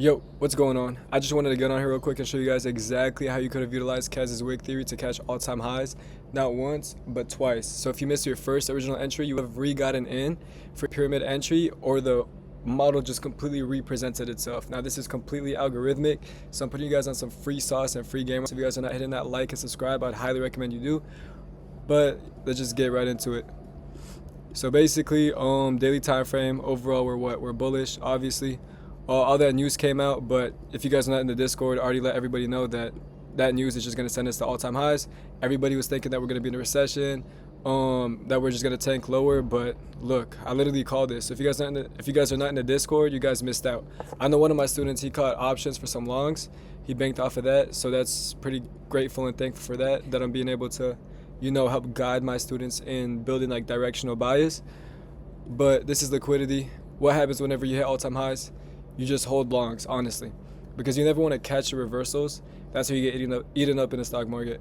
Yo, what's going on? I just wanted to get on here real quick and show you guys exactly how you could have utilized Casa's Wick theory to catch all-time highs, not once, but twice. So if you missed your first original entry, you have re-gotten in for pyramid entry, or the model just completely represented itself. Now this is completely algorithmic, so I'm putting you guys on some free sauce and free game. So if you guys are not hitting that like and subscribe, I'd highly recommend you do. But let's just get right into it. So basically, daily time frame, overall we're bullish, obviously. All that news came out, but if you guys are not in the Discord, I already let everybody know that that news is just going to send us to all-time highs. Everybody was thinking that we're going to be in a recession, that we're just going to tank lower, but look, I literally called this. If you guys are not in the Discord, you guys missed out. I know one of my students, he caught options for some longs. He banked off of that, so that's pretty grateful and thankful for that I'm being able to, help guide my students in building like directional bias. But this is liquidity. What happens whenever you hit all-time highs? You just hold longs, honestly, because you never want to catch your reversals. That's how you get eaten up in the stock market.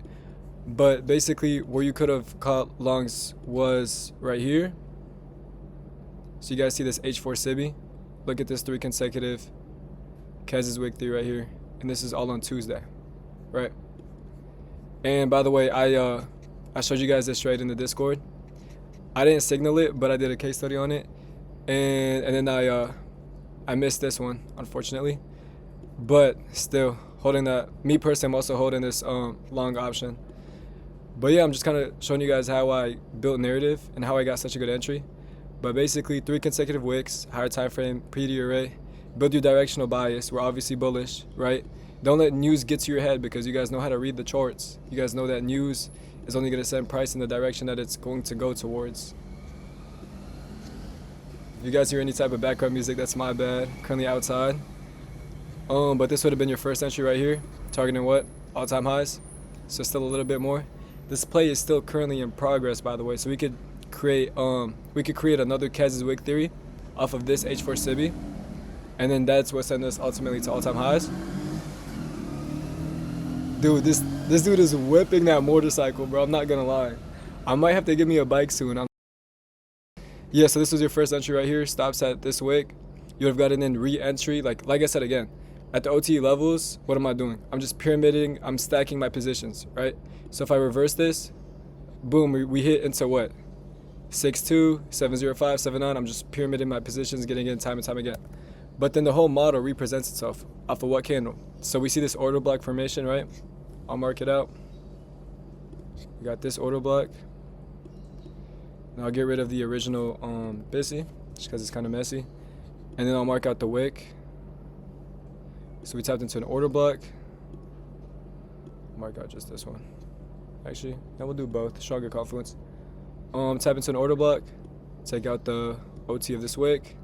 But basically, where you could have caught longs was right here. So you guys see this H4 Sibi? Look at this 3 consecutive Casa's Wick theory right here, and this is all on Tuesday, right? And by the way, I showed you guys this trade in the Discord. I didn't signal it, but I did a case study on it, and then I missed this one, unfortunately, but still holding that. Me personally, I'm also holding this long option. But yeah, I'm just kind of showing you guys how I built narrative and how I got such a good entry. But basically, 3 consecutive wicks, higher time frame, pre-array, build your directional bias. We're obviously bullish, right? Don't let news get to your head, because you guys know how to read the charts. You guys know that news is only going to send price in the direction that it's going to go towards. If you guys hear any type of background music, that's my bad. Currently outside. But this would have been your first entry right here, targeting what? All-time highs. So still a little bit more. This play is still currently in progress, by the way. So we could create another Casa's Wick theory off of this H4 Sibi, and then that's what sent us ultimately to all-time highs. Dude, this dude is whipping that motorcycle, bro. I'm not gonna lie. I might have to get me a bike soon. Yeah, so this was your first entry right here. Stops at this wick. You would have gotten in re-entry. Like I said again, at the OTE levels, what am I doing? I'm just pyramiding. I'm stacking my positions, right? So if I reverse this, boom, we hit into what? 6.2, 7.05, 7.9. I'm just pyramiding my positions, getting in time and time again. But then the whole model represents itself off of what candle? So we see this order block formation, right? I'll mark it out. We got this order block. And I'll get rid of the original busy, just because it's kind of messy. And then I'll mark out the wick. So we tapped into an order block. Mark out just this one. Actually, now we'll do both. Stronger confluence. Tap into an order block. Take out the OT of this wick.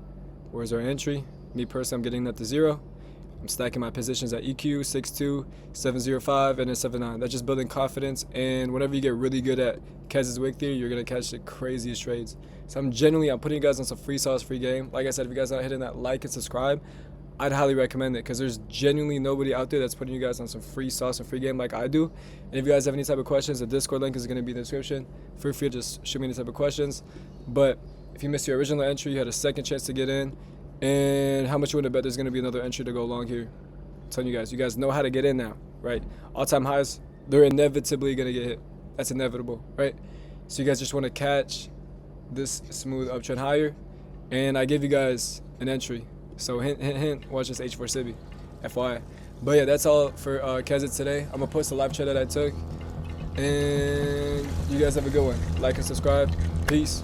Where's our entry? Me personally, I'm getting that to 0. I'm stacking my positions at EQ, 6.2, 7.05, and then 7.9. That's just building confidence, and whenever you get really good at Casa's Wick theory, you're going to catch the craziest trades. So I'm putting you guys on some free sauce, free game. Like I said, if you guys are not hitting that like and subscribe, I'd highly recommend it, because there's genuinely nobody out there that's putting you guys on some free sauce and free game like I do. And if you guys have any type of questions, the Discord link is going to be in the description. Feel free to just shoot me any type of questions. But if you missed your original entry, you had a second chance to get in. And how much you want to bet there's going to be another entry to go along here? I'm telling you guys know how to get in now, right? All-time highs, they're inevitably going to get hit. That's inevitable, right? So you guys just want to catch this smooth uptrend higher. And I gave you guys an entry. So hint, hint, hint, watch this H4 Sibi, FYI. But yeah, that's all for Casa today. I'm going to post the live trade that I took. And you guys have a good one. Like and subscribe. Peace.